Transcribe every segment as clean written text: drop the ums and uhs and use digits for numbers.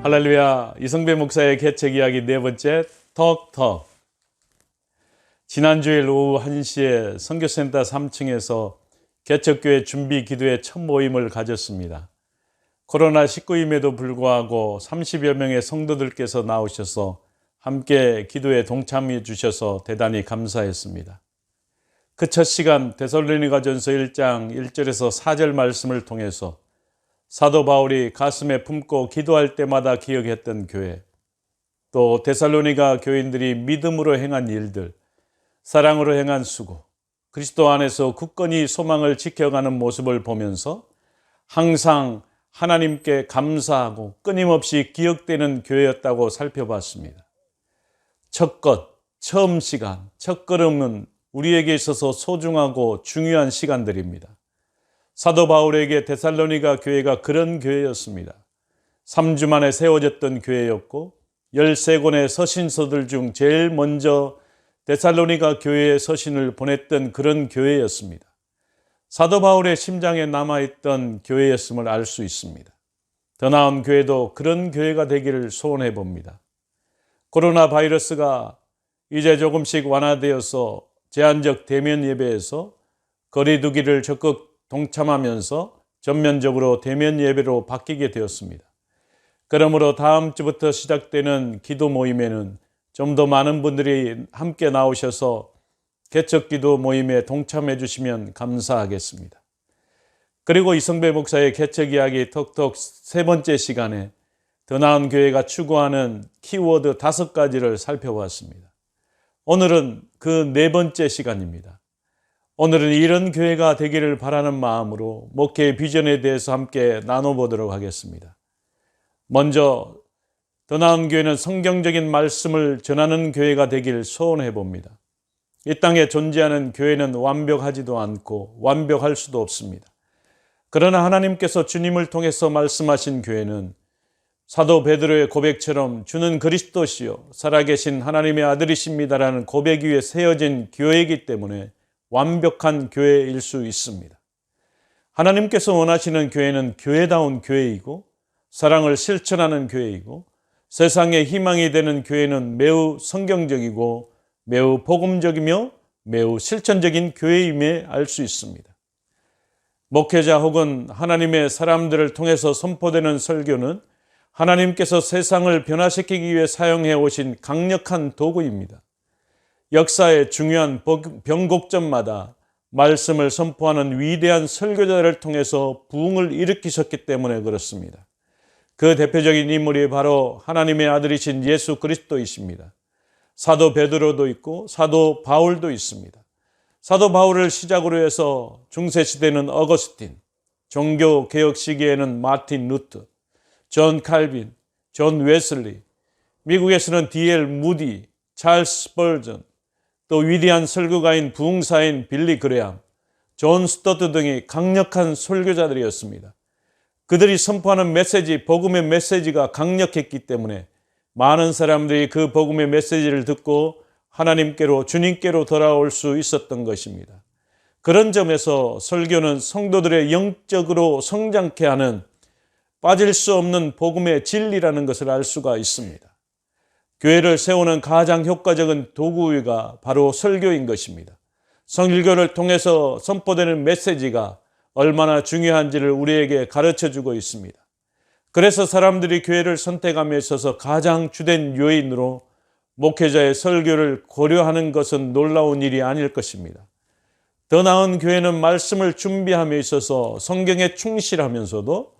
할렐루야. 이성배 목사의 개책 이야기 네 번째 톡톡. 지난주일 오후 1시에 선교센터 3층에서 개척교회 준비 기도회 첫 모임을 가졌습니다. 코로나19임에도 불구하고 30여 명의 성도들께서 나오셔서 함께 기도에 동참해 주셔서 대단히 감사했습니다. 그 첫 시간 데살로니가전서 1장 1절에서 4절 말씀을 통해서 사도 바울이 가슴에 품고 기도할 때마다 기억했던 교회, 또 데살로니가 교인들이 믿음으로 행한 일들, 사랑으로 행한 수고, 그리스도 안에서 굳건히 소망을 지켜가는 모습을 보면서 항상 하나님께 감사하고 끊임없이 기억되는 교회였다고 살펴봤습니다. 첫 것, 처음 시간, 첫 걸음은 우리에게 있어서 소중하고 중요한 시간들입니다. 사도 바울에게 데살로니가 교회가 그런 교회였습니다. 3주 만에 세워졌던 교회였고 13권의 서신서들 중 제일 먼저 데살로니가 교회에 서신을 보냈던 그런 교회였습니다. 사도 바울의 심장에 남아있던 교회였음을 알 수 있습니다. 더 나은 교회도 그런 교회가 되기를 소원해 봅니다. 코로나 바이러스가 이제 조금씩 완화되어서 제한적 대면 예배에서 거리 두기를 적극 동참하면서 전면적으로 대면 예배로 바뀌게 되었습니다. 그러므로 다음 주부터 시작되는 기도 모임에는 좀 더 많은 분들이 함께 나오셔서 개척 기도 모임에 동참해 주시면 감사하겠습니다. 그리고 이성배 목사의 개척 이야기 톡톡 세 번째 시간에 더 나은 교회가 추구하는 키워드 5가지를 살펴봤습니다. 오늘은 그 네 번째 시간입니다. 오늘은 이런 교회가 되기를 바라는 마음으로 목회 비전에 대해서 함께 나눠보도록 하겠습니다. 먼저 더 나은 교회는 성경적인 말씀을 전하는 교회가 되길 소원해 봅니다. 이 땅에 존재하는 교회는 완벽하지도 않고 완벽할 수도 없습니다. 그러나 하나님께서 주님을 통해서 말씀하신 교회는 사도 베드로의 고백처럼 주는 그리스도시요 살아계신 하나님의 아들이십니다라는 고백 위에 세워진 교회이기 때문에 완벽한 교회일 수 있습니다. 하나님께서 원하시는 교회는 교회다운 교회이고 사랑을 실천하는 교회이고 세상의 희망이 되는 교회는 매우 성경적이고 매우 복음적이며 매우 실천적인 교회임에 알 수 있습니다. 목회자 혹은 하나님의 사람들을 통해서 선포되는 설교는 하나님께서 세상을 변화시키기 위해 사용해 오신 강력한 도구입니다. 역사의 중요한 변곡점마다 말씀을 선포하는 위대한 설교자를 통해서 부흥을 일으키셨기 때문에 그렇습니다. 그 대표적인 인물이 바로 하나님의 아들이신 예수 그리스도이십니다. 사도 베드로도 있고 사도 바울도 있습니다. 사도 바울을 시작으로 해서 중세시대는 어거스틴, 종교개혁 시기에는 마틴 루터, 존 칼빈, 존 웨슬리, 미국에서는 D.L. 무디, 찰스 스펄전, 또 위대한 설교가인 부흥사인 빌리 그레함, 존 스토트 등이 강력한 설교자들이었습니다. 그들이 선포하는 메시지, 복음의 메시지가 강력했기 때문에 많은 사람들이 그 복음의 메시지를 듣고 하나님께로 주님께로 돌아올 수 있었던 것입니다. 그런 점에서 설교는 성도들의 영적으로 성장케 하는 빠질 수 없는 복음의 진리라는 것을 알 수가 있습니다. 교회를 세우는 가장 효과적인 도구가 바로 설교인 것입니다. 설교를 통해서 선포되는 메시지가 얼마나 중요한지를 우리에게 가르쳐주고 있습니다. 그래서 사람들이 교회를 선택함에 있어서 가장 주된 요인으로 목회자의 설교를 고려하는 것은 놀라운 일이 아닐 것입니다. 더 나은 교회는 말씀을 준비함에 있어서 성경에 충실하면서도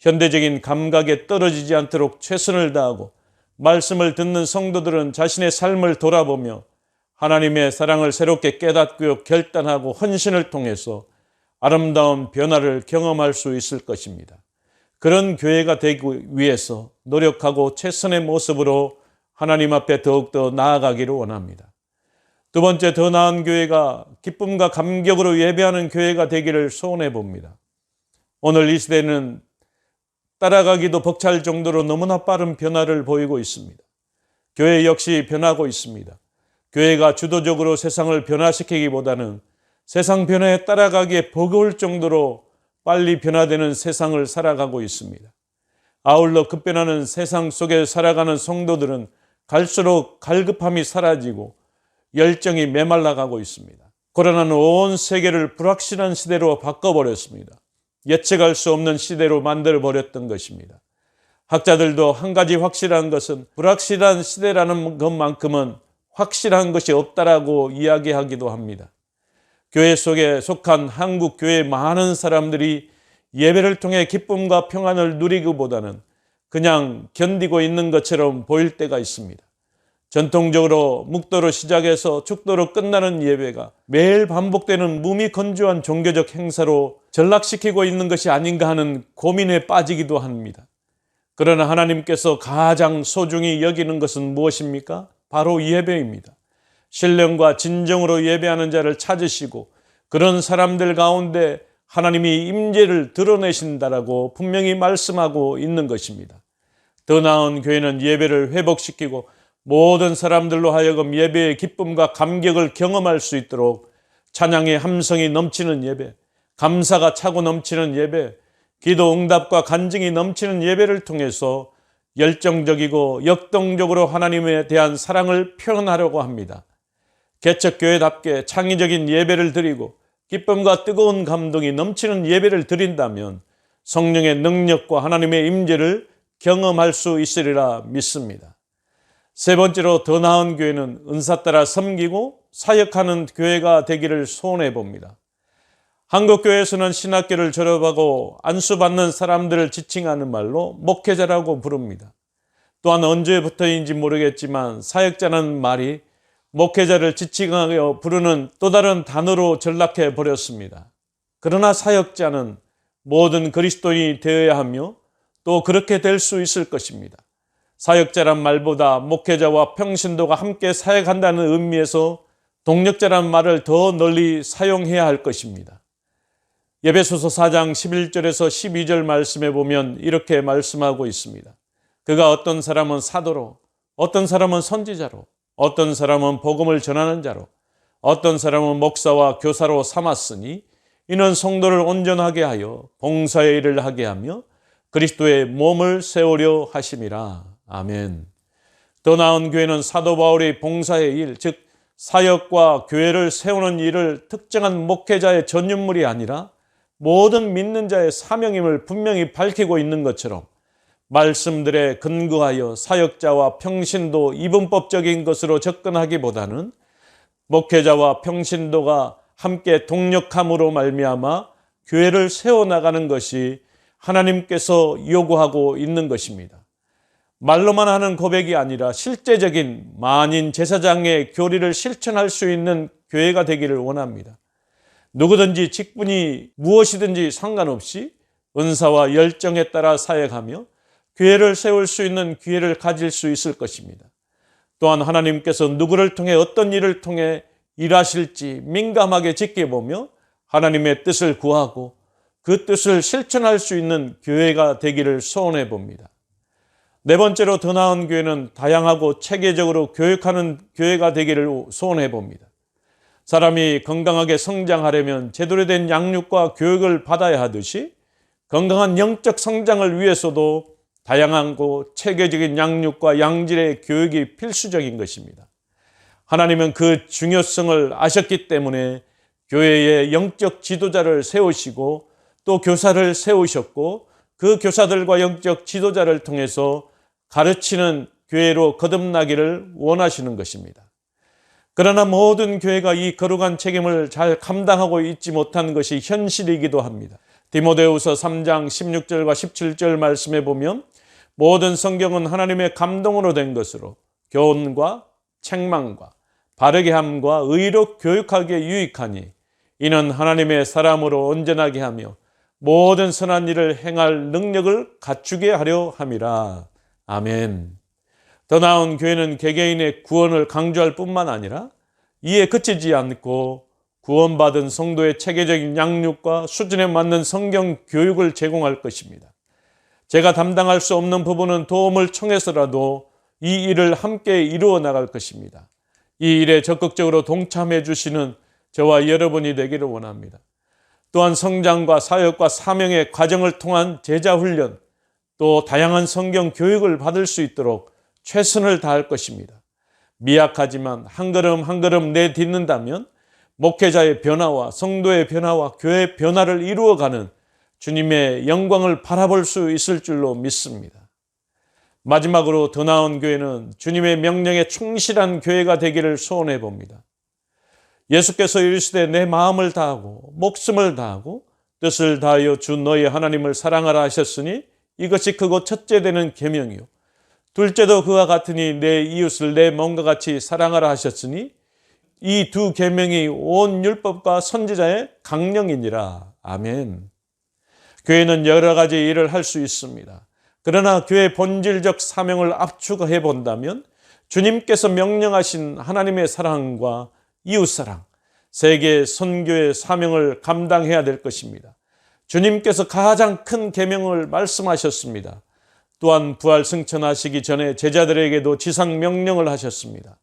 현대적인 감각에 떨어지지 않도록 최선을 다하고 말씀을 듣는 성도들은 자신의 삶을 돌아보며 하나님의 사랑을 새롭게 깨닫고 결단하고 헌신을 통해서 아름다운 변화를 경험할 수 있을 것입니다. 그런 교회가 되기 위해서 노력하고 최선의 모습으로 하나님 앞에 더욱더 나아가기를 원합니다. 두 번째, 더 나은 교회가 기쁨과 감격으로 예배하는 교회가 되기를 소원해 봅니다. 오늘 이 시대는 따라가기도 벅찰 정도로 너무나 빠른 변화를 보이고 있습니다. 교회 역시 변하고 있습니다. 교회가 주도적으로 세상을 변화시키기보다는 세상 변화에 따라가기에 버거울 정도로 빨리 변화되는 세상을 살아가고 있습니다. 아울러 급변하는 세상 속에 살아가는 성도들은 갈수록 갈급함이 사라지고 열정이 메말라가고 있습니다. 코로나는 온 세계를 불확실한 시대로 바꿔버렸습니다. 예측할 수 없는 시대로 만들어버렸던 것입니다. 학자들도 한 가지 확실한 것은 불확실한 시대라는 것만큼은 확실한 것이 없다라고 이야기하기도 합니다. 교회 속에 속한 한국 교회의 많은 사람들이 예배를 통해 기쁨과 평안을 누리기보다는 그냥 견디고 있는 것처럼 보일 때가 있습니다. 전통적으로 묵도로 시작해서 축도로 끝나는 예배가 매일 반복되는 몸이 건조한 종교적 행사로 전락시키고 있는 것이 아닌가 하는 고민에 빠지기도 합니다. 그러나 하나님께서 가장 소중히 여기는 것은 무엇입니까? 바로 예배입니다. 신령과 진정으로 예배하는 자를 찾으시고 그런 사람들 가운데 하나님이 임재를 드러내신다라고 분명히 말씀하고 있는 것입니다. 더 나은 교회는 예배를 회복시키고 모든 사람들로 하여금 예배의 기쁨과 감격을 경험할 수 있도록 찬양의 함성이 넘치는 예배, 감사가 차고 넘치는 예배, 기도 응답과 간증이 넘치는 예배를 통해서 열정적이고 역동적으로 하나님에 대한 사랑을 표현하려고 합니다. 개척교회답게 창의적인 예배를 드리고 기쁨과 뜨거운 감동이 넘치는 예배를 드린다면 성령의 능력과 하나님의 임재를 경험할 수 있으리라 믿습니다. 세 번째로 더 나은 교회는 은사 따라 섬기고 사역하는 교회가 되기를 소원해 봅니다. 한국교회에서는 신학교를 졸업하고 안수받는 사람들을 지칭하는 말로 목회자라고 부릅니다. 또한 언제부터인지 모르겠지만 사역자라는 말이 목회자를 지칭하여 부르는 또 다른 단어로 전락해 버렸습니다. 그러나 사역자는 모든 그리스도인이 되어야 하며 또 그렇게 될 수 있을 것입니다. 사역자란 말보다 목회자와 평신도가 함께 사역한다는 의미에서 동력자란 말을 더 널리 사용해야 할 것입니다. 에베소서 4장 11절에서 12절 말씀에 보면 이렇게 말씀하고 있습니다. 그가 어떤 사람은 사도로, 어떤 사람은 선지자로, 어떤 사람은 복음을 전하는 자로, 어떤 사람은 목사와 교사로 삼았으니 이는 성도를 온전하게 하여 봉사의 일을 하게 하며 그리스도의 몸을 세우려 하심이라. 아멘. 더 나은 교회는 사도 바울의 봉사의 일, 즉 사역과 교회를 세우는 일을 특정한 목회자의 전유물이 아니라 모든 믿는 자의 사명임을 분명히 밝히고 있는 것처럼 말씀들에 근거하여 사역자와 평신도 이분법적인 것으로 접근하기보다는 목회자와 평신도가 함께 동력함으로 말미암아 교회를 세워나가는 것이 하나님께서 요구하고 있는 것입니다. 말로만 하는 고백이 아니라 실제적인 만인 제사장의 교리를 실천할 수 있는 교회가 되기를 원합니다. 누구든지 직분이 무엇이든지 상관없이 은사와 열정에 따라 사역하며 교회를 세울 수 있는 기회를 가질 수 있을 것입니다. 또한 하나님께서 누구를 통해 어떤 일을 통해 일하실지 민감하게 지켜보며 하나님의 뜻을 구하고 그 뜻을 실천할 수 있는 교회가 되기를 소원해 봅니다. 네 번째로 더 나은 교회는 다양하고 체계적으로 교육하는 교회가 되기를 소원해 봅니다. 사람이 건강하게 성장하려면 제대로 된 양육과 교육을 받아야 하듯이 건강한 영적 성장을 위해서도 다양하고 체계적인 양육과 양질의 교육이 필수적인 것입니다. 하나님은 그 중요성을 아셨기 때문에 교회에 영적 지도자를 세우시고 또 교사를 세우셨고 그 교사들과 영적 지도자를 통해서 가르치는 교회로 거듭나기를 원하시는 것입니다. 그러나 모든 교회가 이 거룩한 책임을 잘 감당하고 있지 못한 것이 현실이기도 합니다. 디모데후서 3장 16절과 17절 말씀에 보면 모든 성경은 하나님의 감동으로 된 것으로 교훈과 책망과 바르게 함과 의로 교육하기에 유익하니 이는 하나님의 사람으로 온전하게 하며 모든 선한 일을 행할 능력을 갖추게 하려 함이라. 아멘. 더 나은 교회는 개개인의 구원을 강조할 뿐만 아니라 이에 그치지 않고 구원받은 성도의 체계적인 양육과 수준에 맞는 성경 교육을 제공할 것입니다. 제가 담당할 수 없는 부분은 도움을 청해서라도 이 일을 함께 이루어 나갈 것입니다. 이 일에 적극적으로 동참해 주시는 저와 여러분이 되기를 원합니다. 또한 성장과 사역과 사명의 과정을 통한 제자 훈련, 또 다양한 성경 교육을 받을 수 있도록 최선을 다할 것입니다. 미약하지만 한 걸음 한 걸음 내딛는다면 목회자의 변화와 성도의 변화와 교회의 변화를 이루어가는 주님의 영광을 바라볼 수 있을 줄로 믿습니다. 마지막으로 더 나은 교회는 주님의 명령에 충실한 교회가 되기를 소원해 봅니다. 예수께서 이르시되 내 마음을 다하고 목숨을 다하고 뜻을 다하여 주 너희 하나님을 사랑하라 하셨으니 이것이 크고 첫째 되는 계명이요 둘째도 그와 같으니 내 이웃을 내 몸과 같이 사랑하라 하셨으니 이 두 계명이 온 율법과 선지자의 강령이니라. 아멘. 교회는 여러 가지 일을 할 수 있습니다. 그러나 교회의 본질적 사명을 압축해 본다면 주님께서 명령하신 하나님의 사랑과 이웃사랑, 세계 선교의 사명을 감당해야 될 것입니다. 주님께서 가장 큰 계명을 말씀하셨습니다. 또한 부활 승천하시기 전에 제자들에게도 지상 명령을 하셨습니다.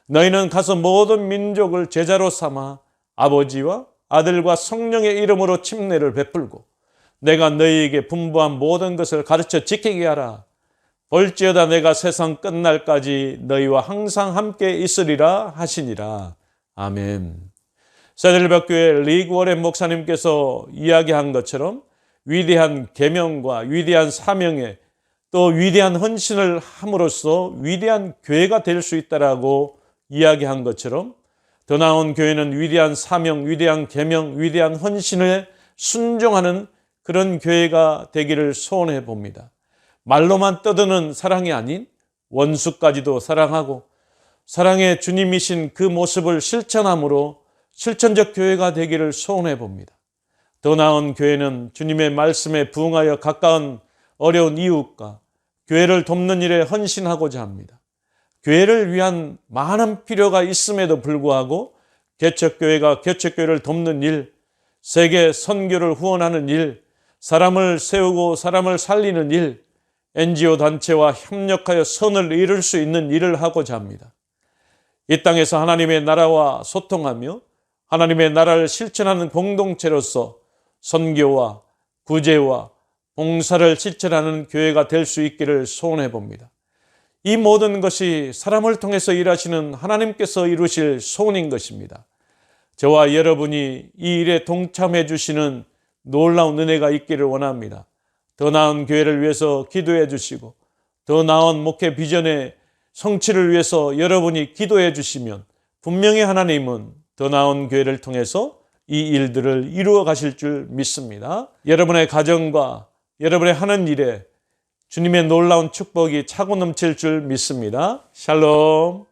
너희는 가서 모든 민족을 제자로 삼아 아버지와 아들과 성령의 이름으로 침례를 베풀고 내가 너희에게 분부한 모든 것을 가르쳐 지키게 하라. 볼지어다 내가 세상 끝날까지 너희와 항상 함께 있으리라 하시니라. 아멘. 세들백교회 리그 워렌 목사님께서 이야기한 것처럼 위대한 계명과 위대한 사명에 또 위대한 헌신을 함으로써 위대한 교회가 될 수 있다라고 이야기한 것처럼 더 나은 교회는 위대한 사명, 위대한 계명, 위대한 헌신에 순종하는 그런 교회가 되기를 소원해 봅니다. 말로만 떠드는 사랑이 아닌 원수까지도 사랑하고 사랑의 주님이신 그 모습을 실천함으로 실천적 교회가 되기를 소원해 봅니다. 더 나은 교회는 주님의 말씀에 부응하여 가까운 어려운 이웃과 교회를 돕는 일에 헌신하고자 합니다. 교회를 위한 많은 필요가 있음에도 불구하고 개척교회가 개척교회를 돕는 일, 세계 선교를 후원하는 일, 사람을 세우고 사람을 살리는 일, NGO 단체와 협력하여 선을 이룰 수 있는 일을 하고자 합니다. 이 땅에서 하나님의 나라와 소통하며 하나님의 나라를 실천하는 공동체로서 선교와 구제와 봉사를 실천하는 교회가 될 수 있기를 소원해 봅니다. 이 모든 것이 사람을 통해서 일하시는 하나님께서 이루실 소원인 것입니다. 저와 여러분이 이 일에 동참해 주시는 놀라운 은혜가 있기를 원합니다. 더 나은 교회를 위해서 기도해 주시고 더 나은 목회 비전의 성취를 위해서 여러분이 기도해 주시면 분명히 하나님은 더 나은 교회를 통해서 이 일들을 이루어 가실 줄 믿습니다. 여러분의 가정과 여러분의 하는 일에 주님의 놀라운 축복이 차고 넘칠 줄 믿습니다. 샬롬.